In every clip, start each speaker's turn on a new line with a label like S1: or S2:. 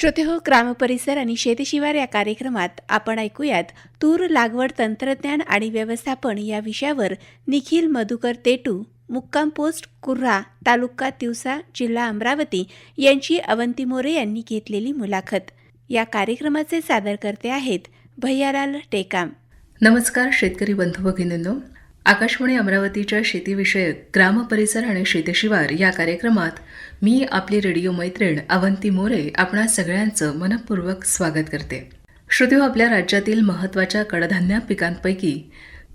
S1: श्रोतेहो, ग्रामपरिसर आणि शेतशिवार या कार्यक्रमात आपण ऐकूयात तूर लागवड तंत्रज्ञान आणि व्यवस्थापन या विषयावर निखिल मधुकर तेटू, मुक्काम पोस्ट कुर्हा, तालुका तिवसा, जिल्हा अमरावती यांची अवंती मोरे यांनी घेतलेली मुलाखत. या कार्यक्रमाचे सादरकर्ते आहेत भैयालाल टेकाम.
S2: नमस्कार शेतकरी बंधू भगिनींनो, आकाशवाणी अमरावतीच्या शेतीविषयक ग्रामपरिसर आणि शेतशिवार या कार्यक्रमात मी आपली रेडिओ मैत्रीण अवंती मोरे आपणा सगळ्यांचं मनपूर्वक स्वागत करते. श्रोतेहो, आपल्या राज्यातील महत्त्वाच्या कडधान्य पिकांपैकी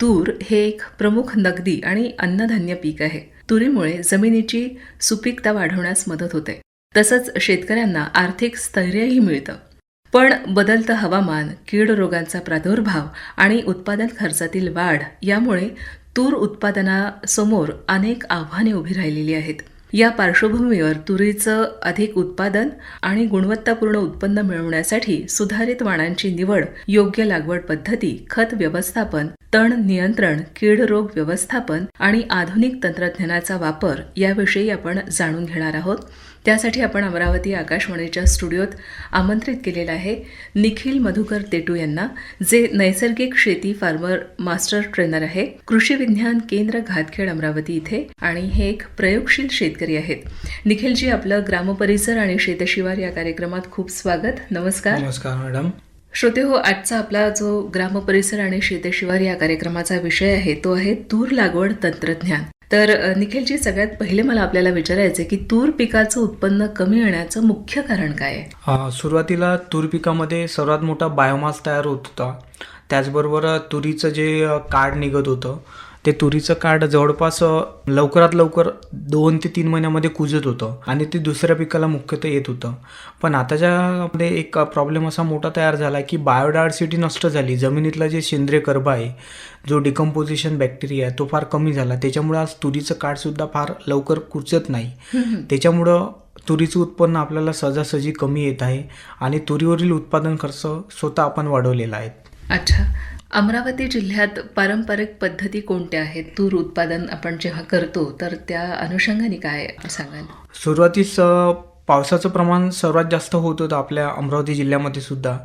S2: तूर हे एक प्रमुख नगदी आणि अन्नधान्य पीक आहे. तुरीमुळे जमिनीची सुपीकता वाढवण्यास मदत होते, तसंच शेतकऱ्यांना आर्थिक स्थैर्यही मिळतं. पण बदलतं हवामान, कीड रोगांचा प्रादुर्भाव आणि उत्पादन खर्चातील वाढ यामुळे तूर उत्पादनासमोर अनेक आव्हाने उभी राहिलेली आहेत. या पार्श्वभूमीवर तुरीचं अधिक उत्पादन आणि गुणवत्तापूर्ण उत्पन्न मिळवण्यासाठी सुधारित वाणांची निवड, योग्य लागवड पद्धती, खत व्यवस्थापन, तण नियंत्रण, कीड रोग व्यवस्थापन आणि आधुनिक तंत्रज्ञानाचा वापर याविषयी आपण जाणून घेणार आहोत. त्यासाठी आपण अमरावती आकाशवाणीच्या स्टुडिओत आमंत्रित केलेलं आहे निखिल मधुकर तेटू यांना, जे नैसर्गिक शेती फार्मर मास्टर ट्रेनर आहे, कृषी विज्ञान केंद्र घातखेड अमरावती इथे, आणि हे एक प्रयोगशील शेतकरी आहेत. निखिलजी, आपलं ग्रामपरिसर आणि शेतशिवार या कार्यक्रमात खूप स्वागत. नमस्कार.
S3: नमस्कार मॅडम.
S2: श्रोतेहो, आजचा आपला जो ग्रामपरिसर आणि शेतशिवार या कार्यक्रमाचा विषय आहे तो आहे तूर लागवड तंत्रज्ञान. तर निखिलजी, सगळ्यात पहिले मला आपल्याला विचारायचं आहे की तूर पिकाचं उत्पन्न कमी येण्याचं मुख्य कारण काय आहे?
S3: सुरुवातीला तूर पिकामध्ये सर्वात मोठा बायोमास तयार होत होता. त्याचबरोबर तुरीचं जे काड निघत होतं ते तुरीचं काड जवळपास लवकरात लवकर 2 ते 3 महिन्यामध्ये कुजत होतं आणि ते दुसऱ्या पिकाला मुख्यतः येत होतं. पण आताच्यामध्ये एक प्रॉब्लेम असा मोठा तयार झाला की बायोडायव्हर्सिटी नष्ट झाली. जमिनीतला जे सेंद्रिय कर्ब आहे, जो डिकम्पोजिशन बॅक्टेरिया आहे, तो फार कमी झाला. त्याच्यामुळे आज तुरीचं काडसुद्धा फार लवकर कुजत नाही. त्याच्यामुळं तुरीचं उत्पन्न आपल्याला सहजासहजी कमी येत आहे आणि तुरीवरील उत्पादन खर्च स्वतः आपण वाढवलेला आहे.
S2: अच्छा, अमरावती जिल्ह्यात पारंपरिक पद्धती कोणत्या आहेत? तूर उत्पादन आपण जेव्हा करतो तर त्या अनुषंगाने काय सांगाल?
S3: सुरुवातीस पावसाचं प्रमाण सर्वात जास्त होत होतं आपल्या अमरावती जिल्ह्यामध्ये सुद्धा.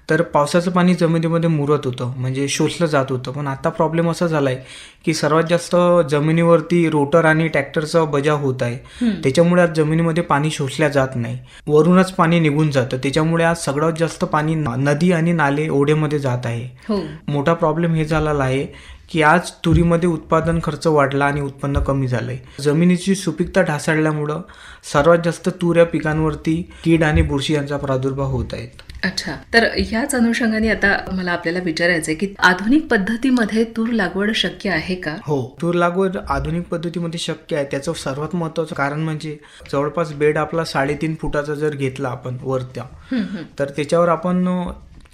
S3: तर पावसाचं पाणी जमिनीमध्ये मुरत होतं, म्हणजे शोषलं जात होतं. पण आता प्रॉब्लेम असा झाला आहे की सर्वात जास्त जमिनीवरती रोटर आणि ट्रॅक्टरचा बजाव होत आहे. त्याच्यामुळे आज जमिनीमध्ये पाणी शोषल्या जात नाही, वरूनच पाणी निघून जातं. त्याच्यामुळे आज सगळ्यात जास्त पाणी नदी आणि नाले ओढ्यामध्ये जात आहे. मोठा प्रॉब्लेम हे झालेला आहे की आज तुरीमध्ये उत्पादन खर्च वाढला आणि उत्पन्न कमी झालंय. जमिनीची सुपीकता ढासळल्यामुळं सर्वात जास्त तूर या पिकांवरती कीड आणि बुरशी यांचा प्रादुर्भाव होत आहे.
S2: अच्छा, तर ह्याच अनुषंगाने आता मला आपल्याला विचारायचं आहे की आधुनिक पद्धतीमध्ये तूर लागवड शक्य आहे का?
S3: हो, तूर लागवड आधुनिक पद्धतीमध्ये शक्य आहे. त्याचं सर्वात महत्त्वाचं कारण म्हणजे जवळपास बेड आपला 3.5 फुटाचा जर घेतला आपण वरत्या, तर त्याच्यावर आपण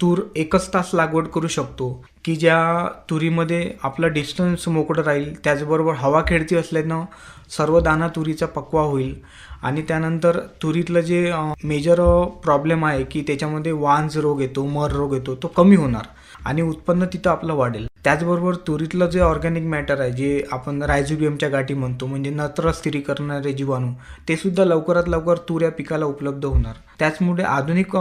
S3: तूर 1 तास लागवड करू शकतो की ज्या तुरीमध्ये आपलं डिस्टन्स मोकळं राहील, त्याचबरोबर हवा खेळती असल्यानं सर्व दाना तुरीचा पक्वा होईल आणि त्यानंतर तुरीतलं जे मेजर प्रॉब्लेम आहे की त्याच्यामध्ये वांज रोग येतो, मर रोग येतो, तो कमी होणार आणि उत्पन्न तिथं आपलं वाढेल. त्याचबरोबर तुरीतलं जे ऑर्गॅनिक मॅटर आहे, जे आपण रायझोबियमच्या गाठी म्हणतो, म्हणजे नत्र स्थिरी करणारे जीवाणू, ते सुद्धा लवकरात लवकर तूर या पिकाला उपलब्ध होणार. त्याचमुळे आधुनिक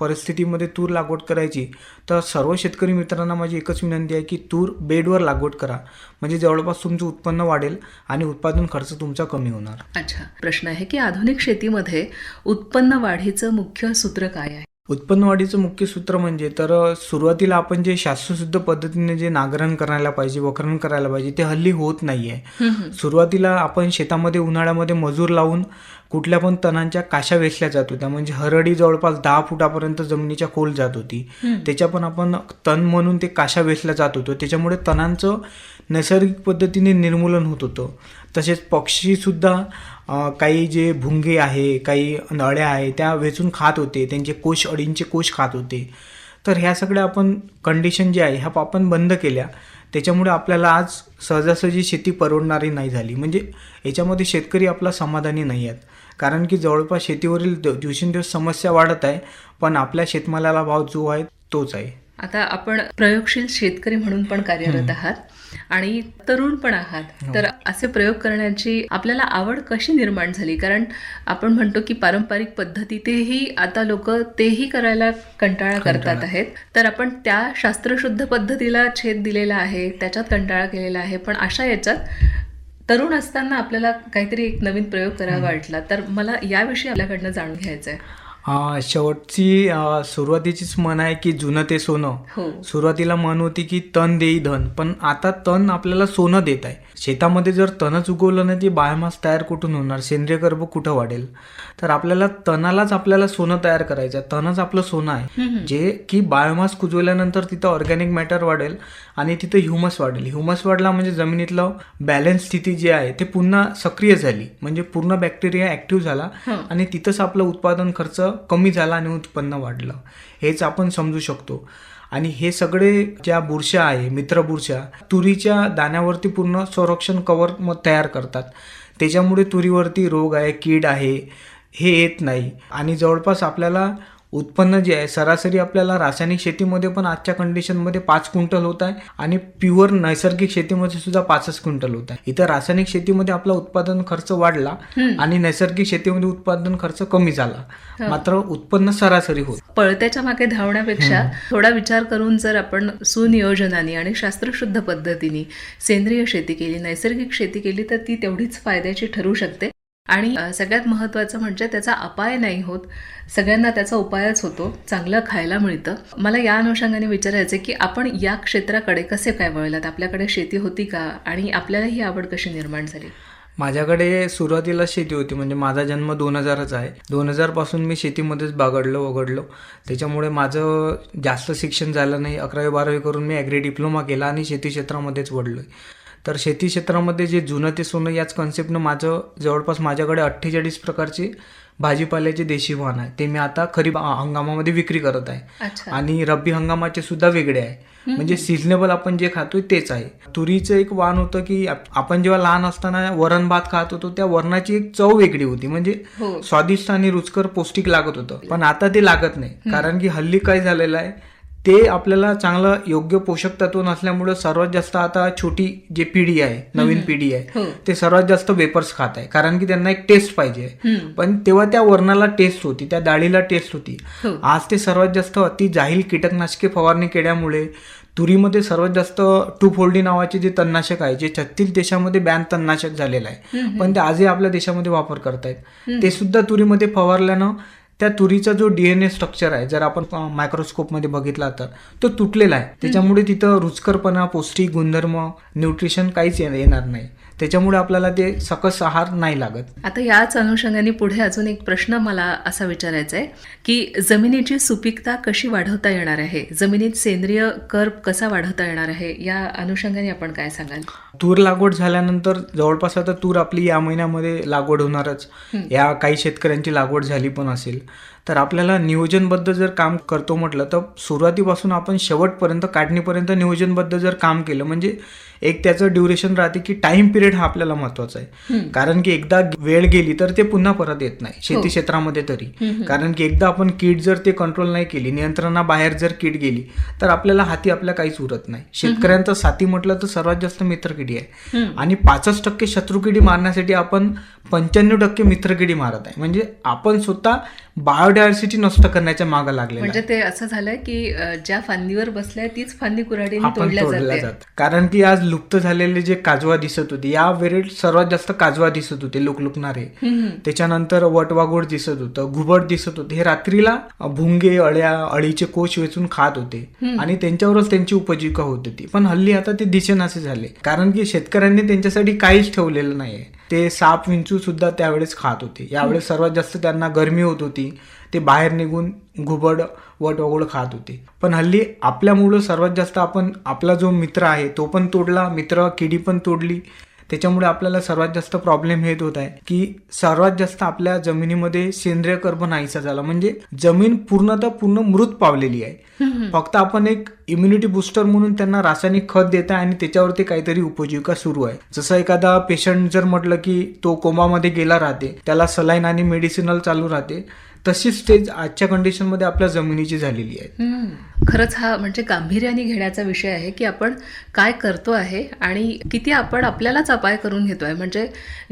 S3: परिस्थितीमध्ये तूर लागवड करायची तर सर्व शेतकरी मित्रांना माझी एकच विनंती आहे की तूर बेडवर लागवड करा, म्हणजे जवळपास तुमचं उत्पन्न वाढेल आणि उत्पादन खर्च तुमचा कमी होणार.
S2: अच्छा, प्रश्न आहे की आधुनिक शेतीमध्ये उत्पन्न वाढीचं मुख्य सूत्र काय आहे?
S3: उत्पन्न वाढीचं मुख्य सूत्र म्हणजे तर सुरुवातीला आपण जे शास्त्रशुद्ध पद्धतीने जे नांगरण करायला पाहिजे, वखरण करायला पाहिजे, ते हल्ली होत नाहीये. सुरुवातीला आपण शेतामध्ये उन्हाळ्यामध्ये मजूर लावून कुठल्या पण तणांच्या काशा वेचल्या जात होत्या, म्हणजे हरडी जवळपास 10 फुटापर्यंत जमिनीच्या खोल जात होती. त्याच्या पण आपण तण म्हणून ते काशा वेचल्या जात होतो. त्याच्यामुळे तणांचं नैसर्गिक पद्धतीने निर्मूलन होत होतं. तसेच पक्षीसुद्धा काही जे भुंगे आहे, काही अळ्या आहे, त्या वेचून खात होते, त्यांचे कोश, अळींचे कोश खात होते. तर ह्या सगळ्या आपण कंडिशन जे आहे ह्या आपण बंद केल्या. त्याच्यामुळे आपल्याला आज सहजासहजी शेती परवडणारी नाही झाली, म्हणजे याच्यामध्ये शेतकरी आपला समाधानी नाही आहेत. कारण की जवळपास शेतीवरील दिवसेंदिवस समस्या वाढत आहे, पण आपल्या शेतमालाला भाव जो आहे तोच आहे.
S2: आता आपण प्रयोगशील शेतकरी म्हणून पण कार्यरत आहात आणि तरुण पण आहात, तर असे प्रयोग करण्याची आपल्याला आवड कशी निर्माण झाली? कारण आपण म्हणतो की पारंपरिक पद्धती तेही आता लोक तेही करायला कंटाळा करतात आहेत, तर आपण त्या शास्त्रशुद्ध पद्धतीला छेद दिलेला आहे, त्याच्यात कंटाळा केलेला आहे, पण अशा याच्यात तरुण असताना आपल्याला काहीतरी एक नवीन प्रयोग करावा वाटला, तर मला याविषयी आपल्याकडनं जाणून घ्यायचं आहे.
S3: शेवटची सुरुवातीचीच म्हण आहे की जुनं ते सोनं.
S2: हो.
S3: सुरुवातीला म्हण होती की तण देई धन, पण आता तण आपल्याला सोनं देत आहे. शेतामध्ये जर तणच उगवलं नाही ती बायोमास तयार कुठून होणार, सेंद्रिय कर्ब कुठं वाढेल? तर आपल्याला सोनं तयार करायचं आहे. तणच आपलं सोनं आहे, जे की बायोमास कुजवल्यानंतर तिथं ऑर्गॅनिक मॅटर वाढेल आणि तिथं ह्युमस वाढेल. ह्युमस वाढला म्हणजे जमिनीतलं बॅलन्स स्थिती जी आहे ते पुन्हा सक्रिय झाली, म्हणजे पूर्ण बॅक्टेरिया ऍक्टिव्ह झाला आणि तिथंच आपलं उत्पादन खर्च कमी झाला आणि उत्पन्न वाढलं. हेच आपण समजू शकतो. आणि हे सगळे ज्या बुरशा आहे, मित्र बुरशा, तुरीच्या दाण्यावरती पूर्ण संरक्षण कवर तयार करतात. त्याच्यामुळे तुरीवरती रोग आहे, कीड आहे हे येत नाही. आणि जवळपास आपल्याला उत्पन्न जे आहे सरासरी आपल्याला रासायनिक शेतीमध्ये पण आजच्या कंडिशनमध्ये 5 क्विंटल होत आहे आणि प्युअर नैसर्गिक शेतीमध्ये सुद्धा 5 क्विंटल होत आहे. इथं रासायनिक शेतीमध्ये आपला उत्पादन खर्च वाढला आणि नैसर्गिक शेतीमध्ये उत्पादन खर्च कमी झाला, मात्र उत्पन्न सरासरी होत.
S2: पळत्याच्या मागे धावण्यापेक्षा थोडा विचार करून जर आपण सुनियोजनाने आणि शास्त्रशुद्ध पद्धतीने सेंद्रिय शेती केली, नैसर्गिक शेती केली, तर ती तेवढीच फायद्याची ठरू शकते. आणि सगळ्यात महत्त्वाचं म्हणजे त्याचा अपाय नाही होत, सगळ्यांना त्याचा उपायच होतो, चांगलं खायला मिळतं. मला या अनुषंगाने विचारायचं की आपण या क्षेत्राकडे कसे काय वळलात? आपल्याकडे शेती होती का आणि आपल्याला ही आवड कशी निर्माण झाली?
S3: माझ्याकडे सुरुवातीला शेती होती, म्हणजे माझा जन्म 2000च आहे. 2000 पासून मी शेतीमध्येच वगडलो. त्याच्यामुळे माझं जास्त शिक्षण झालं नाही. 11वी-12वी करून मी ॲग्री डिप्लोमा केला आणि शेती क्षेत्रामध्येच वडलो. तर शेती क्षेत्रामध्ये जे जुनं ते सोनं याच कॉन्सेप्टनं माझं जवळपास माझ्याकडे 48 प्रकारचे भाजीपाल्याचे देशी वाहन आहे. ते मी आता खरीप हंगामामध्ये विक्री करत आहे. आणि रब्बी हंगामाचे सुद्धा वेगळे आहे. म्हणजे सिजनेबल आपण जे खातोय तेच आहे. तुरीचं एक वाण होतं की आपण जेव्हा लहान असताना वरण भात खात होतो, त्या वरणाची एक चव वेगळी होती, म्हणजे स्वादिष्ट आणि रुचकर पौष्टिक लागत होतं. पण आता ते लागत नाही, कारण की हल्ली काय झालेलं आहे, ते आपल्याला चांगलं योग्य पोषक तत्व नसल्यामुळे सर्वात जास्त आता छोटी जी पिढी आहे, नवीन पिढी आहे, ते सर्वात जास्त वेपर्स खात आहे, कारण की त्यांना एक टेस्ट पाहिजे. पण तेव्हा त्या वर्णाला टेस्ट होती, त्या डाळीला टेस्ट होती. आज ते सर्वात जास्त अति जाहील कीटकनाशके फवारणी केल्यामुळे तुरीमध्ये सर्वात जास्त 2,4-D नावाचे जे तणनाशक आहे, जे 36 देशामध्ये बॅन तणनाशक झालेलं आहे, पण ते आजही आपल्या देशामध्ये वापर करतायत. ते सुद्धा तुरीमध्ये फवारल्यानं त्या तुरीचा जो DNA स्ट्रक्चर आहे, जर आपण मायक्रोस्कोपमध्ये बघितला तर तो तुटलेला आहे. त्याच्यामुळे तिथं रुचकरपणा, पौष्टिक गुणधर्म, न्यूट्रिशन काहीच येणार नाही. त्याच्यामुळे आपल्याला ते सकस आहार नाही लागत.
S2: आता याच अनुषंगाने पुढे अजून एक प्रश्न मला असा विचारायचा आहे की जमिनीची सुपीकता कशी वाढवता येणार आहे, जमिनीत सेंद्रिय कर्ब कसा वाढवता येणार आहे, या अनुषंगाने आपण काय सांगाल?
S3: तूर लागवड झाल्यानंतर जवळपास आता तूर आपली या महिन्यामध्ये लागवड होणारच. या काही शेतकऱ्यांची लागवड झाली पण असेल. तर आपल्याला नियोजनबद्ध जर काम करतो म्हटलं तर सुरुवातीपासून आपण शेवटपर्यंत काढणीपर्यंत नियोजनबद्ध जर काम केलं, म्हणजे एक त्याचं ड्युरेशन राहते की टाइम पिरियड हा आपल्याला महत्वाचा आहे. कारण की एकदा वेळ गेली तर ते पुन्हा परत येत नाही शेती क्षेत्रामध्ये तरी. कारण की एकदा आपण कीड जर ते कंट्रोल नाही केली, नियंत्रणाबाहेर जर कीड गेली तर आपल्याला हाती आपल्या काहीच उरत नाही. शेतकऱ्यांचा साथी म्हटलं तर सर्वात जास्त मित्रकिडी आहे आणि 5% शत्रुकिडी मारण्यासाठी आपण 95% मित्रकिडी मारत आहे. म्हणजे आपण स्वतः बायोडायव्हर्सिटी नष्ट करण्याच्या मागे लागले.
S2: म्हणजे ते असं झालंय की ज्या फांदीवर बसलाय तीच फांदी कुऱ्हाडीने तोडल्या जाते.
S3: कारण की आज लुप्त झालेले जे काजवा दिसत होते, या वेळेत सर्वात जास्त काजवा दिसत होते लुकलुकणारे. त्याच्यानंतर वटवाघूळ दिसत होतं, घुबड दिसत होते. हे रात्रीला भुंगे, अळीचे कोश वेचून खात होते आणि त्यांच्यावरच त्यांची उपजीविका होत होती. पण हल्ली आता ते दिसेनासे झाले, कारण की शेतकऱ्यांनी त्यांच्यासाठी काहीच ठेवलेलं नाहीये. ते साप, विंचू सुद्धा त्यावेळेस खात होते. यावेळेस सर्वात जास्त त्यांना गरमी होत होती, ते बाहेर निघून घुबड, वटवाघूळ खात होते. पण हल्ली आपल्यामुळं सर्वात जास्त आपण आपला जो मित्र आहे तो पण तोडला, मित्र किडी पण तोडली. त्याच्यामुळे आपल्याला सर्वात जास्त प्रॉब्लेम हेच होत आहे की सर्वात जास्त आपल्या जमिनीमध्ये सेंद्रिय कर्ब नाहीसा झाला. म्हणजे जमीन पूर्ण मृत पावलेली आहे. फक्त आपण एक इम्युनिटी बुस्टर म्हणून त्यांना रासायनिक खत देत आहे आणि त्याच्यावरती काहीतरी उपजीविका सुरू आहे. जसं एखादा पेशंट जर म्हटलं की तो कोमामध्ये गेला राहते, त्याला सलाईन आणि मेडिसिनल चालू राहते, तशी स्टेज आजच्या कंडिशनमध्ये आपल्या जमिनीची झालेली आहे.
S2: खरंच हा म्हणजे गांभीर्याने घेण्याचा विषय आहे की आपण काय करतो आहे आणि किती आपण आपल्यालाच अपाय करून घेतोय. म्हणजे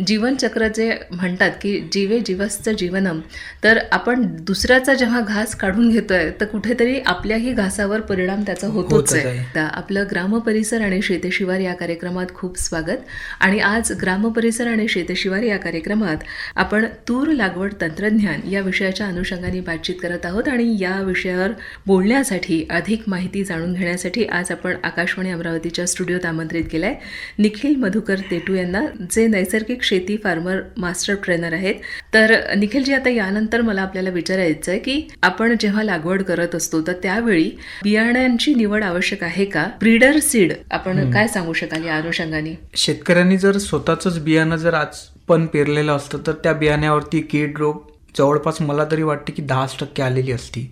S2: जीवनचक्र जे म्हणतात की जीवे जीवस्य जीवनम, तर आपण दुसऱ्याचा जेव्हा घास काढून घेतोय तर कुठेतरी आपल्याही घासावर परिणाम त्याचा होतोच आहे. तर आपलं ग्रामपरिसर आणि शेतशिवार या कार्यक्रमात खूप स्वागत. आणि आज ग्रामपरिसर आणि शेतशिवार या कार्यक्रमात आपण तूर लागवड तंत्रज्ञान या विषयाच्या अनुषंगाने बातचीत करत आहोत. आणि या विषयावर बोलण्यासाठी, अधिक माहिती जाणून घेण्यासाठी आज आपण आकाशवाणी अमरावतीच्या स्टुडिओत आमंत्रित केलंय निखिल मधुकर तेटू यांना, जे नैसर्गिक शेती फार्मर मास्टर ट्रेनर आहेत. तर निखिलजी, आता यानंतर मला आपल्याला विचारायचं आहे की आपण जेव्हा लागवड करत असतो तर त्यावेळी बियाण्यांची निवड आवश्यक आहे का? ब्रीडर सीड आपण काय सांगू शकाल या अनुषंगाने?
S3: शेतकऱ्यांनी जर स्वतःच बियाणं जर आज पण पेरलेलं असतं तर त्या बियाण्यावरती कीड रोग जवळपास मला तरी वाटते की 10% आलेली असती.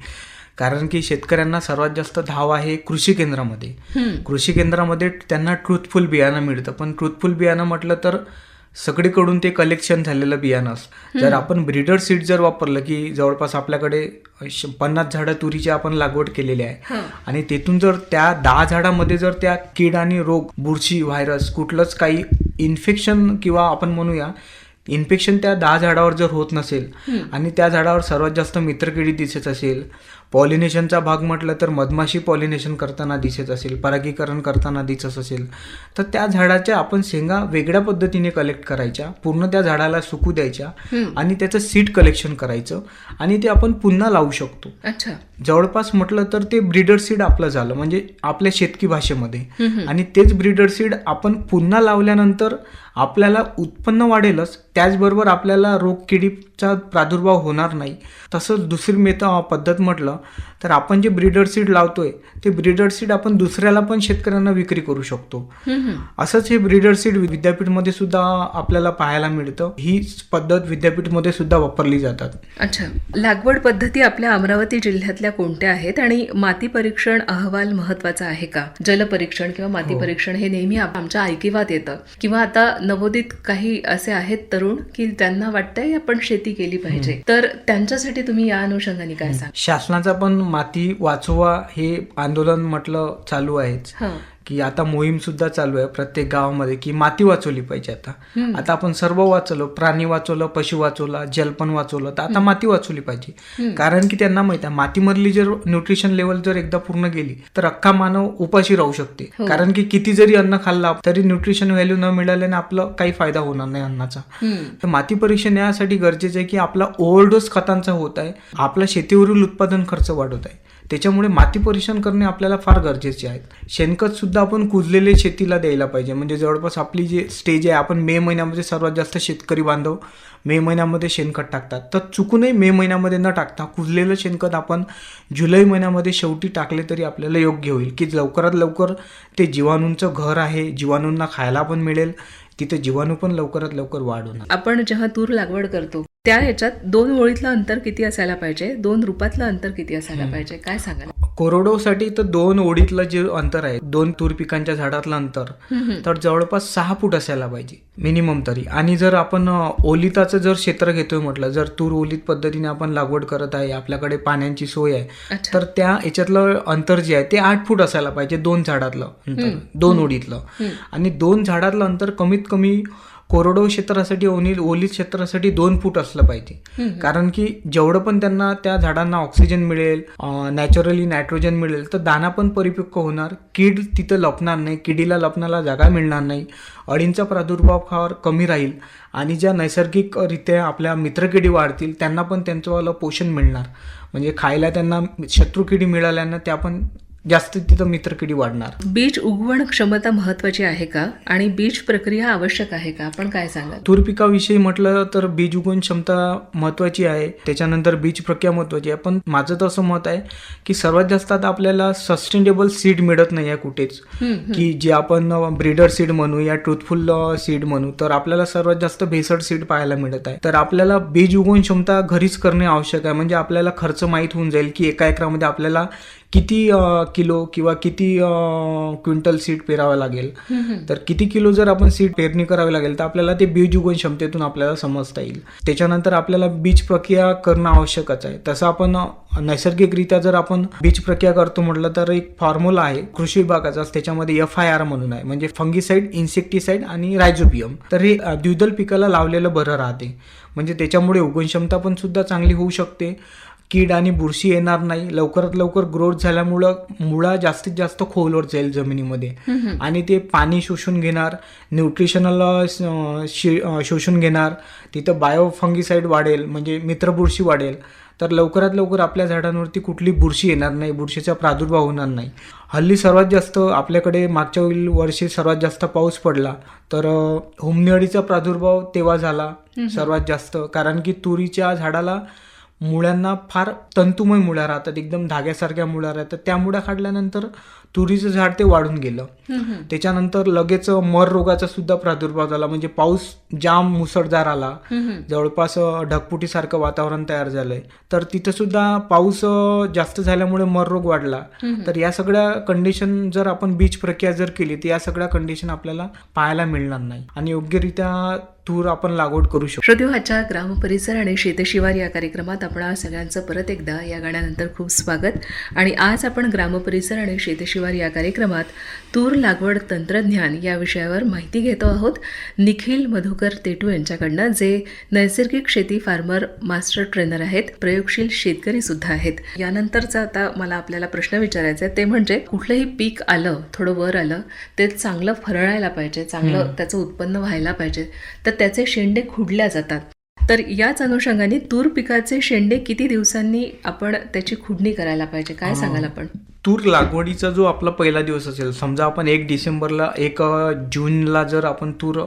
S3: कारण की शेतकऱ्यांना सर्वात जास्त धाव आहे कृषी केंद्रामध्ये. कृषी केंद्रामध्ये त्यांना ट्रूथफुल बियाणं मिळतं, पण ट्रूथफुल बियाणं म्हटलं तर सगळीकडून ते कलेक्शन झालेलं बियाणं असतं. जर आपण ब्रीडर सीड जर वापरलं की जवळपास आपल्याकडे 50 झाडं तुरीची आपण लागवड केलेली आहे आणि तेथून जर त्या 10 झाडामध्ये जर त्या कीड आणि रोग, बुरशी, व्हायरस, कुठलंच काही इन्फेक्शन किंवा आपण म्हणूया इन्फेक्शन त्या 10 झाडावर जर होत नसेल आणि त्या झाडावर सर्वात जास्त मित्रकिडी दिसत असेल, पॉलिनेशनचा भाग म्हटलं तर मधमाशी पॉलिनेशन करताना दिसत असेल, परागीकरण करताना दिसत असेल, तर त्या झाडाच्या आपण शेंगा वेगळ्या पद्धतीने कलेक्ट करायच्या, पूर्ण त्या झाडाला सुकू द्यायच्या आणि त्याचं सीड कलेक्शन करायचं आणि ते आपण पुन्हा लावू शकतो.
S2: अच्छा.
S3: जवळपास म्हटलं तर ते ब्रीडर सीड आपलं झालं, म्हणजे आपल्या शेतकी भाषेमध्ये. आणि तेच ब्रीडर सीड आपण पुन्हा लावल्यानंतर आपल्याला उत्पन्न वाढेलच, त्याचबरोबर आपल्याला रोगकिडीचा प्रादुर्भाव होणार नाही. तसंच दुसरी पद्धत म्हटलं तर आपण जे ब्रीडर सीड लावतोय ते ब्रीडर सीड आपण दुसऱ्याला पण शेतकऱ्यांना विक्री करू शकतो. असंच हे ब्रीडर सीड विद्यापीठमध्ये सुद्धा आपल्याला पाहायला मिळतं. ही पद्धत विद्यापीठमध्ये सुद्धा वापरली जातात.
S2: अच्छा. लागवड पद्धती आपल्या अमरावती जिल्ह्यातल्या कोणत्या आहेत आणि माती परीक्षण अहवाल महत्वाचा आहे का? जलपरीक्षण किंवा माती परीक्षण हे नेहमी आमच्या ऐकिवात येतं, किंवा आता नवोदित काही असे आहेत तरुण की त्यांना वाटतंय आपण शेती केली पाहिजे, तर त्यांच्यासाठी तुम्ही या अनुषंगाने काय सांगा?
S3: शासनाचा पण माती वाचवा हे आंदोलन म्हटलं चालू आहेच, की आता मोहीम सुद्धा चालू आहे प्रत्येक गावामध्ये की माती वाचवली पाहिजे. आता आपण सर्व वाचवलं, प्राणी वाचवलं, पशु वाचवला, जल पण वाचवलं, तर आता माती वाचवली पाहिजे. कारण की त्यांना माहिती आहे मातीमधली जर न्यूट्रिशन लेवल जर एकदा पूर्ण गेली तर अख्खा मानव उपाशी राहू शकते. कारण की किती जरी अन्न खाल्ला तरी न्यूट्रिशन व्हॅल्यू न मिळाल्याने आपलं काही फायदा होणार नाही अन्नाचा. तर माती परीक्षण यासाठी गरजेचं आहे की आपला ओव्हरडोस खतांचा होत आहे, आपला शेतीवरील उत्पादन खर्च वाढत आहे, त्याच्यामुळे माती परीक्षण करणे आपल्याला फार गरजेचे आहे. शेणखत सुद्धा आपण कुजलेले शेतीला द्यायला पाहिजे. म्हणजे जवळपास आपली जी स्टेज आहे, आपण मे महिन्यामध्ये सर्वात जास्त शेतकरी बांधव मे महिन्यामध्ये शेणखत टाकतात, तर चुकूनही मे महिन्यामध्ये न टाकता कुजलेलं शेणखत आपण जुलै महिन्यामध्ये शेवटी टाकले तरी आपल्याला योग्य होईल, की लवकरात लवकर ते जीवाणूंचं घर आहे, जीवाणूंना खायला पण मिळेल, तिथे जीवाणू पण लवकरात लवकर वाढ होणार.
S2: आपण जेव्हा तूर लागवड करतो त्या ह्याच्यात 2 ओळीतलं अंतर किती असायला पाहिजे, 2 रुपातलं अंतर किती असायला पाहिजे, काय सांगाल?
S3: कोरडवासाठी तर 2 ओळीतलं जे अंतर आहे, 2 तूर पिकांच्या झाडातलं अंतर तर जवळपास 6 फूट असायला पाहिजे मिनिमम तरी. आणि जर आपण ओलिताचं जर क्षेत्र घेतोय म्हटलं, जर तूर ओलित पद्धतीने आपण लागवड करत आहे, आपल्याकडे पाण्याची सोय आहे, तर त्या याच्यातलं अंतर जे आहे ते 8 फूट असायला पाहिजे 2 झाडातलं अंतर, 2 ओळीतलं. आणि 2 झाडातलं अंतर कमीत कमी कोरडवाहू क्षेत्रासाठी, ओलित क्षेत्रासाठी 2 फूट असलं पाहिजे. कारण की जेवढं पण त्यांना त्या झाडांना ऑक्सिजन मिळेल, नॅचरली नायट्रोजन मिळेल, तर दाना पण परिपक्व होणार, कीड तिथं लपणार नाही, किडीला लपण्याला जागा मिळणार नाही, अळींचा प्रादुर्भाव फार कमी राहील आणि ज्या नैसर्गिकरित्या आपल्या मित्रकिडी वाढतील त्यांना पण त्यांचं पोषण मिळणार. म्हणजे खायला त्यांना शत्रुकिडी मिळाल्यानं त्या पण जास्त तिथं मित्रकिडी वाढणार.
S2: बीज उगवण क्षमता महत्वाची आहे का आणि बीज प्रक्रिया आवश्यक आहे का, आपण काय सांगाल?
S3: तूर पिकाविषयी म्हटलं तर बीज उगवण क्षमता महत्वाची आहे, त्याच्यानंतर बीज प्रक्रिया महत्वाची आहे. पण माझं तर असं मत आहे की सर्वात जास्त आता आपल्याला सस्टेनेबल सीड मिळत नाही आहे कुठेच, की जे आपण ब्रीडर सीड म्हणू या ट्रूथफुल सीड म्हणू, तर आपल्याला सर्वात जास्त भेसळ सीड पाहायला मिळत आहे. तर आपल्याला बीज उगवण क्षमता घरीच करणे आवश्यक आहे. म्हणजे आपल्याला खर्च माहीत होऊन जाईल की एका एकरामध्ये आपल्याला किती किलो किंवा किती क्विंटल सीड पेरावं लागेल. तर किती किलो जर आपण सीड पेरणी करावी लागेल तर आपल्याला ते बीज उगवण क्षमतेतून आपल्याला समजता येईल. त्याच्यानंतर आपल्याला बीज प्रक्रिया करणं आवश्यकच आहे. तसं आपण नैसर्गिकरित्या जर आपण बीज प्रक्रिया करतो म्हटलं तर एक फॉर्म्युला आहे कृषी विभागाचा, त्याच्यामध्ये FIR म्हणून आहे, म्हणजे फंगीसाईड, इन्सेक्टिसाईड आणि रायझोबियम. तर हे द्विदल पिकाला लावलेलं बरं राहते, म्हणजे त्याच्यामुळे उगवण क्षमता पण सुद्धा चांगली होऊ शकते, कीड आणि बुरशी येणार नाही, लवकरात लवकर ग्रोथ झाल्यामुळं मुळा जास्तीत जास्त खोलवर जाईल जमिनीमध्ये आणि ते पाणी शोषून घेणार, न्यूट्रिशनल शोषून घेणार, तिथं बायो फंगीसाईड वाढेल, म्हणजे मित्रबुरशी वाढेल. तर लवकरात लवकर आपल्या झाडांवरती कुठली बुरशी येणार नाही, बुरशीचा प्रादुर्भाव होणार नाही. हल्ली सर्वात जास्त आपल्याकडे मागच्या वर्षी सर्वात जास्त पाऊस पडला तर हुमणी अळीचा प्रादुर्भाव तेव्हा झाला सर्वात जास्त, कारण की तुरीच्या झाडाला मुळ्यांना फार तंतुमय मुळ्या राहतात, एकदम धाग्यासारख्या मुळ्या राहतात. त्या मुळ्या काढल्यानंतर तुरीचं झाड ते वाढून गेलं. त्याच्यानंतर लगेच मर रोगाचा सुद्धा प्रादुर्भाव झाला, म्हणजे पाऊस जाम मुसळधार आला, जवळपास ढगफुटीसारखं वातावरण तयार झालंय. तर तिथं सुद्धा पाऊस जास्त झाल्यामुळे मर रोग वाढला. तर या सगळ्या कंडिशन जर आपण बीज प्रक्रिया जर केली तर या सगळ्या कंडिशन आपल्याला पाहायला मिळणार नाही आणि योग्यरित्या तूर आपण लागवड करू शकतो.
S2: श्रोतेहो, आजच्या ग्रामपरिसर आणि शेतशिवार या कार्यक्रमात आपण सगळ्यांचं परत एकदा या गाण्यानंतर खूप स्वागत. आणि आज आपण ग्रामपरिसर आणि शेतशिवार या कार्यक्रमात तूर लागवड तंत्रज्ञान या विषयावर माहिती घेतो आहोत निखिल मधुकर तेटू यांच्याकडनं, जे नैसर्गिक शेती फार्मर मास्टर ट्रेनर आहेत, प्रयोगशील शेतकरी सुद्धा आहेत. यानंतरचा आता मला आपल्याला प्रश्न विचारायचा आहे ते म्हणजे कुठलंही पीक आलं, थोडं वर आलं, ते चांगलं फरळायला पाहिजे, चांगलं त्याचं उत्पन्न व्हायला पाहिजे, तर त्याचे शेंडे खुडल्या जातात. तर याच अनुषंगाने तूर पिकाचे शेंडे किती दिवसांनी आपण त्याची खुडणी करायला पाहिजे, काय सांगाल आपण?
S3: तूर लागवडीचा जो आपला पहिला दिवस असेल, समजा आपण 1 डिसेंबरला 1 जूनला जर आपण तूर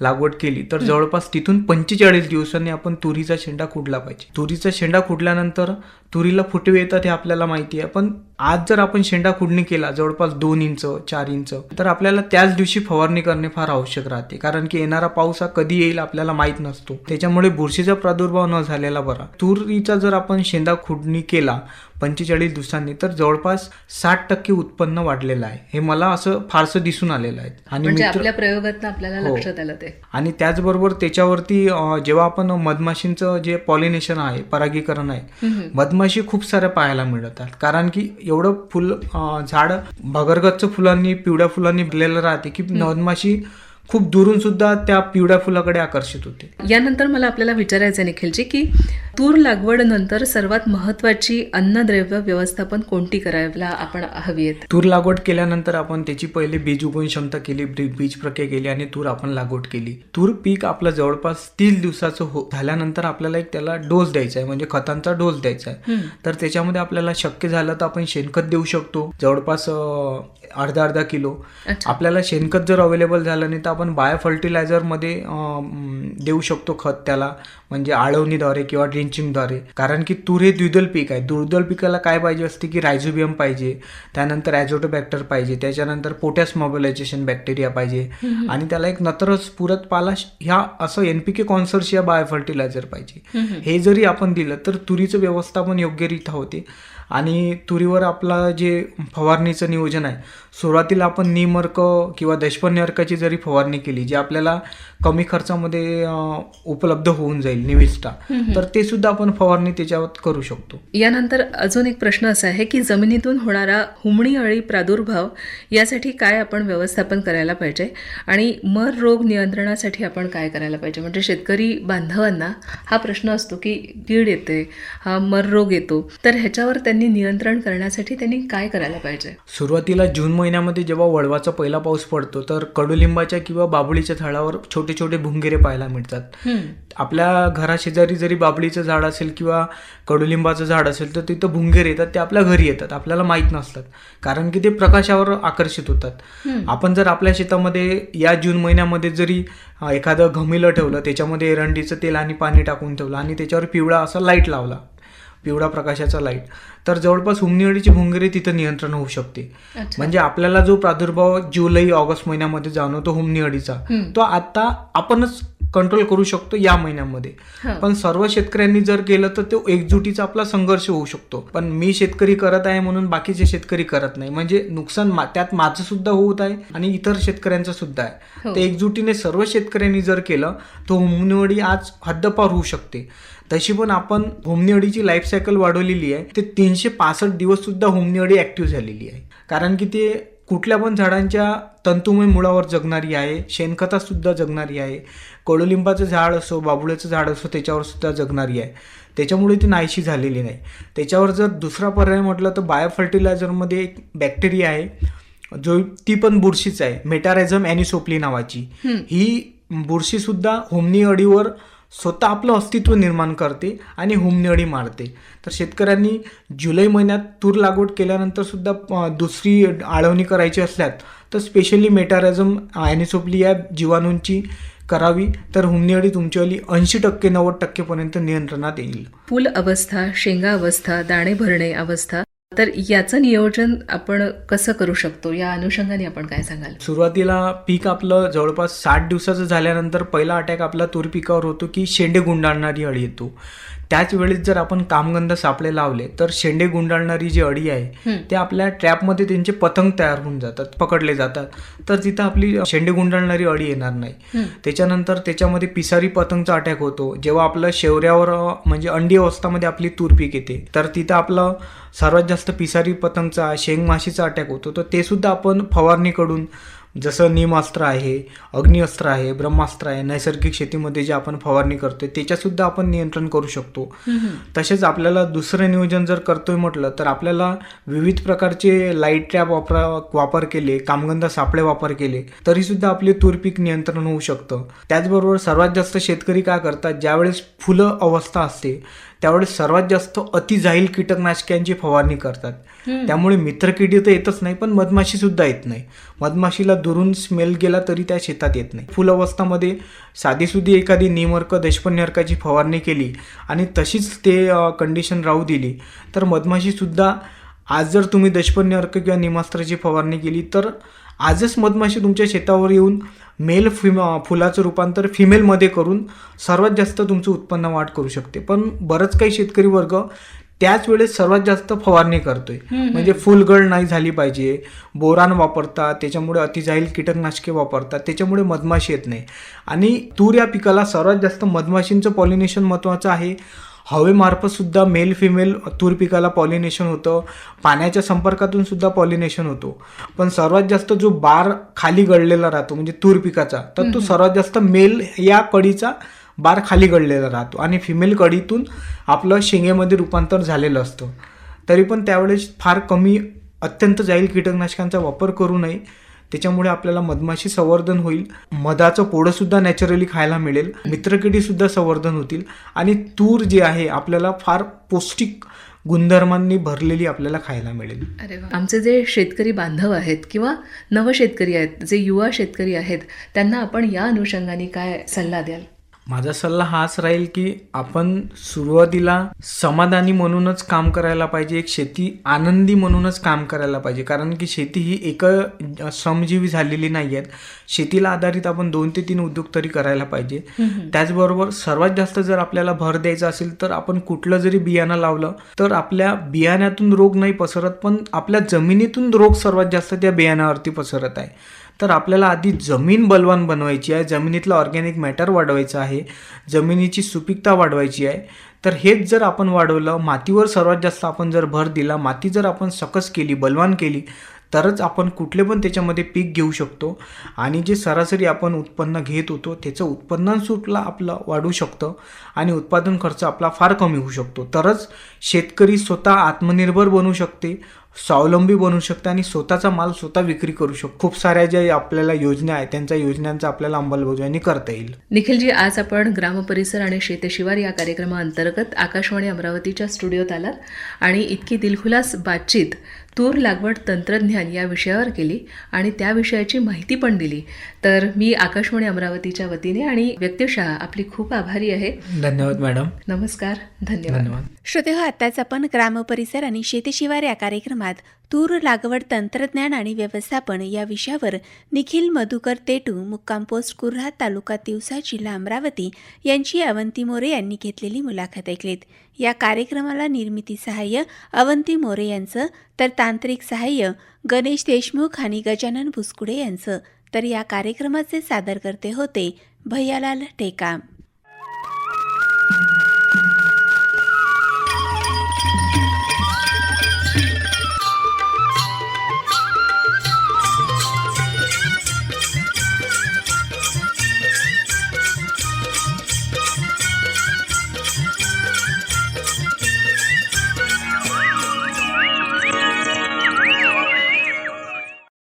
S3: लागवड केली तर जवळपास तिथून 45 दिवसांनी आपण तुरीचा शेंडा खुडला पाहिजे. तुरीचा शेंडा खुडल्यानंतर तुरीला फुटवे येतात हे आपल्याला माहिती आहे, पण आज जर आपण शेंडा खुडणी केला जवळपास 2 इंच 4 इंच तर आपल्याला त्याच दिवशी फवारणी करणे फार आवश्यक राहते, कारण की येणारा पाऊस हा कधी येईल आपल्याला माहित नसतो. त्याच्यामुळे बुरशीचा प्रादुर्भाव न झालेला बरा. तुरीचा जर आपण शेंडा खुडणी केला 45 दिवसांनी तर जवळपास 60% उत्पन्न वाढलेलं आहे. हे मला असं फारसं दिसून आलेलं आहे आणि
S2: म्हणजे आपल्या प्रयोगात आपल्याला लक्षात आलं ते.
S3: आणि त्याचबरोबर त्याच्यावरती जेव्हा आपण मधमाशींचं जे पॉलिनेशन आहे, परागीकरण आहे, मधमाशी खूप साऱ्या पाहायला मिळतात, कारण की एवढं फुल झाड भगरगच्च फुलांनी, पिवळ्या फुलांनी भरलेलं राहते की मधमाशी खूप दुरून सुद्धा त्या पिवळ्या फुलाकडे आकर्षित होते.
S2: यानंतर मला आपल्याला विचारायचं निखिलजी की तूर लागवड नंतर सर्वात महत्वाची अन्नद्रव्य व्यवस्थापन कोणती करायला आपण हवी आहे?
S3: तूर लागवड केल्यानंतर आपण त्याची पहिले बीज उगवण क्षमता केली, बीज प्रक्रिया केली आणि तूर आपण लागवड केली. तूर पीक आपलं जवळपास 30 दिवसाचं झाल्यानंतर आपल्याला एक त्याला डोस द्यायचा आहे, म्हणजे खतांचा डोस द्यायचा आहे. तर त्याच्यामध्ये आपल्याला शक्य झालं तर आपण शेणखत देऊ शकतो, जवळपास अर्धा किलो. आपल्याला शेणखत जर अवेलेबल झालं नाही तर आपण बायो फर्टिलायझर मध्ये देऊ शकतो खत त्याला, म्हणजे आळवणीद्वारे किंवा ड्रिंचिंगद्वारे. कारण की तूर हे द्विदल पीक आहे. द्विदल पिकाला काय पाहिजे असते की रायझोबियम पाहिजे, त्यानंतर ॲझोटोबॅक्टर पाहिजे, त्याच्यानंतर पोटॅश मोबिलायझेशन बॅक्टेरिया पाहिजे आणि त्याला एक नत्रस पूरक पालाश ह्या असं NPK कॉन्सर्शिया बायो फर्टिलायझर पाहिजे. हे जरी आपण दिलं तर तुरीचं व्यवस्थापन योग्यरित्या होते. आणि तुरीवर आपला जे फवारणीचं नियोजन आहे, सुरुवातीला आपण नीम अर्क किंवा देशपांडे अर्काची जरी फवारणी केली, जी आपल्याला कमी खर्चामध्ये उपलब्ध होऊन जाईल, निविष्ठा, तर ते सुद्धा आपण फवारणी त्याच्यावर करू शकतो.
S2: यानंतर अजून एक प्रश्न असा आहे की जमिनीतून होणारा हुमणी अळी प्रादुर्भाव यासाठी काय आपण व्यवस्थापन करायला पाहिजे आणि मर रोग नियंत्रणासाठी आपण काय करायला पाहिजे? म्हणजे शेतकरी बांधवांना हा प्रश्न असतो की कीड येते, हा मर रोग येतो, तर ह्याच्यावर त्यांनी नियंत्रण करण्यासाठी त्यांनी काय करायला पाहिजे?
S3: सुरुवातीला जून महिन्यामध्ये जेव्हा वळवाचा पहिला पाऊस पडतो तर कडुलिंबाच्या किंवा बाबळीच्या झाडावर छोटे छोटे भुंगेरे पाहायला मिळतात. आपल्या घराशेजारी जरी बाबळीचं झाड असेल किंवा कडुलिंबाचं झाड असेल तर तिथं भुंगेरे येतात, ते आपल्या घरी येतात, आपल्याला माहीत नसतात, कारण की ते प्रकाशावर आकर्षित होतात. आपण जर आपल्या शेतामध्ये या जून महिन्यामध्ये जरी एखादं घमिलं ठेवलं, त्याच्यामध्ये एरंडीचं तेल आणि पाणी टाकून ठेवलं आणि त्याच्यावर पिवळा असा लाईट लावला, पिवळा प्रकाशाचा लाईट, तर जवळपास हुमणी अळीची भुंगेरी तिथं नियंत्रण होऊ शकते. म्हणजे आपल्याला जो प्रादुर्भाव जुलै ऑगस्ट महिन्यामध्ये जाणवतो हुमणी अळीचा, तो आता आपणच कंट्रोल करू शकतो या महिन्यामध्ये. पण सर्व शेतकऱ्यांनी जर केलं तर तो एकजुटीचा आपला संघर्ष होऊ शकतो. पण मी शेतकरी करत आहे म्हणून बाकीचे शेतकरी करत नाही, म्हणजे नुकसान त्यात माझं सुद्धा होत आहे आणि इतर शेतकऱ्यांचं सुद्धा आहे. ते एकजुटीने सर्व शेतकऱ्यांनी जर केलं तर होमनी आज हद्दपार होऊ शकते. तशी पण आपण होमनी अळीची लाईफ सायकल वाढवलेली आहे. ते 365 दिवस सुद्धा होमनी अळी ऍक्टिव्ह झालेली आहे. कारण की ते कुठल्या पण झाडांच्या तंतुमय मुळावर जगणारी आहे, शेणखतात सुद्धा जगणारी आहे, कडुलिंबाचं झाड असो, बाबुळ्याचं झाड असो त्याच्यावर सुद्धा जगणारी आहे. त्याच्यामुळे ती नाहीशी झालेली नाही. त्याच्यावर जर दुसरा पर्याय म्हटलं तर बायो फर्टिलायझरमध्ये एक बॅक्टेरिया आहे जो ती पण बुरशीच आहे, मेटारायझम ॲनिसोप्ली नावाची. ही बुरशी सुद्धा होमनी अळीवर स्वतः आपलं अस्तित्व निर्माण करते आणि होमनी अळी मारते. तर शेतकऱ्यांनी जुलै महिन्यात तूर लागवड केल्यानंतर सुद्धा दुसरी आळवणी करायची असल्यास तर स्पेशली मेटारायझम ॲनिसोप्ली या जीवाणूंची करावी. तर होमनी अळी तुमची अळी 80% 90% नियंत्रणात येईल.
S2: फुल अवस्था, शेंगा अवस्था, दाणे भरणे अवस्था, तर याचं नियोजन आपण कसं करू शकतो, या अनुषंगाने आपण काय सांगाल?
S3: सुरुवातीला पीक आपलं जवळपास 60 दिवसाचं झाल्यानंतर पहिला अटॅक आपला तूर पिकावर होतो की शेंडे गुंडाळणारी अळी येतो. त्याच वेळेस जर आपण कामगंध सापळे लावले तर शेंडे गुंडाळणारी जी अळी आहे ते आपल्या ट्रॅपमध्ये त्यांचे पतंग तयार होऊन जातात, पकडले जातात. तर तिथं आपली शेंडे गुंडाळणारी अळी येणार नाही. त्याच्यानंतर त्याच्यामध्ये पिसारी पतंगचा अटॅक होतो. जेव्हा आपलं शेवऱ्यावर म्हणजे अंडी अवस्थामध्ये आपली तूर पीक येते तर तिथं आपलं सर्वात जास्त पिसारी पतंगचा, शेंगमाशीचा अटॅक होतो. तर ते सुद्धा आपण फवारणीकडून, जसं नीमास्त्र आहे, अग्निअस्त्र आहे, ब्रह्मास्त्र आहे, नैसर्गिक शेतीमध्ये जे आपण फवारणी करतोय त्याच्यासुद्धा आपण नियंत्रण करू शकतो. तसेच आपल्याला दुसरं नियोजन जर करतोय म्हटलं तर आपल्याला विविध प्रकारचे लाईट ट्रॅप वापर केले, कामगंध सापळे वापर केले तरी सुद्धा आपले तूर पीक नियंत्रण होऊ शकतं. त्याचबरोबर सर्वात जास्त शेतकरी काय करतात, ज्यावेळेस फुलं अवस्था असते त्यावेळेस सर्वात जास्त अतिजाईल कीटकनाशकांची फवारणी करतात. त्यामुळे मित्रकिडी तर येतच नाही पण मधमाशी सुद्धा येत नाही. मधमाशीला दुरून स्मेल गेला तरी त्या शेतात येत नाही. फुल अवस्थामध्ये साधीसुधी एखादी नीमअर्क, देशपन्नी फवारणी केली आणि तशीच ते कंडिशन राहू दिली तर मधमाशी सुद्धा, आज जर तुम्ही देशपन्नी अर्क किंवा निमास्त्राची फवारणी केली तर आजच मधमाशी तुमच्या शेतावर येऊन मेल फुलाचं रूपांतर फिमेलमध्ये करून सर्वात जास्त तुमचं उत्पन्न वाढ करू शकते. पण बरंच काही शेतकरी वर्ग त्याच वेळेस सर्वात जास्त फवारणी करतोय, म्हणजे फुलगळ नाही झाली पाहिजे, बोरान वापरतात, त्याच्यामुळे अतिजाईल कीटकनाशके वापरतात, त्याच्यामुळे मधमाशी येत नाही. आणि तूर या पिकाला सर्वात जास्त मधमाशींचं पॉलिनेशन महत्त्वाचं आहे. हवेमार्फत सुद्धा मेल फिमेल तूर पिकाला पॉलिनेशन होतं, पाण्याच्या संपर्कातून सुद्धा पॉलिनेशन होतो. पण सर्वात जास्त जो बार खाली गळलेला राहतो म्हणजे तूर पिकाचा, तर तो सर्वात जास्त मेल या कळीचा बार खाली गळलेला राहतो आणि फिमेल कळीतून आपलं शेंगेमध्ये रूपांतर झालेलं असतं. तरी पण त्यावेळेस फार कमी अत्यंत जाईल कीटकनाशकांचा वापर करू नये. त्याच्यामुळे आपल्याला मधमाशी संवर्धन होईल, मधाचं पोळं सुद्धा नॅचरली खायला मिळेल, मित्रकिडी सुद्धा संवर्धन होतील आणि तूर जी आहे आपल्याला फार पौष्टिक गुणधर्मांनी भरलेली आपल्याला खायला मिळेल.
S2: अरे वा. आमचे जे शेतकरी बांधव आहेत किंवा नवशेतकरी आहेत, जे युवा शेतकरी आहेत, त्यांना आपण या अनुषंगाने काय सल्ला द्याल?
S3: माझा सल्ला हाच राहील की आपण सुरुवातीला समाधानी म्हणूनच काम करायला पाहिजे, एक शेती आनंदी म्हणूनच काम करायला पाहिजे. कारण की शेती ही एक श्रमजीवी झालेली नाही आहेत. शेतीला आधारित आपण 2 ते 3 उद्योग तरी करायला पाहिजे. त्याचबरोबर सर्वात जास्त जर आपल्याला भर द्यायचा असेल तर आपण कुठलं जरी बियाणं लावलं तर आपल्या बियाण्यातून रोग नाही पसरत, पण आपल्या जमिनीतून रोग सर्वात जास्त त्या बियाण्यावरती पसरत आहे. तर आपल्याला आधी जमीन बलवान बनवायची आहे, जमिनीतलं ऑर्गॅनिक मॅटर वाढवायचं आहे, जमिनीची सुपीकता वाढवायची आहे. तर हेच जर आपण वाढवलं, मातीवर सर्वात जास्त आपण जर भर दिला, माती जर आपण सकस केली, बलवान केली तरच आपण कुठले पण त्याच्यामध्ये पीक घेऊ शकतो आणि जे सरासरी आपण उत्पन्न घेत होतो त्याचं उत्पन्न सुद्धा आपलं वाढू शकतं आणि उत्पादन खर्च आपला फार कमी होऊ शकतो. तरच शेतकरी स्वतः आत्मनिर्भर बनू शकते, स्वावलंबी बनू शकते आणि स्वतःचा माल स्वतः विक्री करू शकतो. खूप साऱ्या ज्या आपल्याला योजना आहेत त्यांच्या योजनांचा आपल्याला अंमलबजावणी करता येईल.
S2: निखिलजी, आज आपण ग्रामपरिसर आणि शेतशिवार या कार्यक्रमाअंतर्गत आकाशवाणी अमरावतीच्या स्टुडिओत आलात आणि इतकी दिलखुलास बातचीत तूर लागवड तंत्रज्ञान या विषयावर केली आणि त्या विषयाची माहिती पण दिली. तर मी आकाशवाणी अमरावतीच्या वतीने आणि व्यक्तिशः आपली खूप आभारी आहे.
S3: धन्यवाद मॅडम.
S2: नमस्कार. धन्यवाद.
S1: श्रोते हो, आताच आपण ग्रामपरिसर आणि शेतशिवार या कार्यक्रमात तूर लागवड तंत्रज्ञान आणि व्यवस्थापन या विषयावर निखिल मधुकर तेटू, मुक्काम पोस्ट कुर्हा, तालुका तिवसा, जिल्हा अमरावती यांची अवंती मोरे यांनी घेतलेली मुलाखत ऐकलीत. या कार्यक्रमाला निर्मिती सहाय्य अवंती मोरे यांचं, तर तांत्रिक सहाय्य गणेश देशमुख आणि गजानन भुसकुडे यांचं. तर या कार्यक्रमाचे सादरकर्ते होते भैयालाल टेकाम.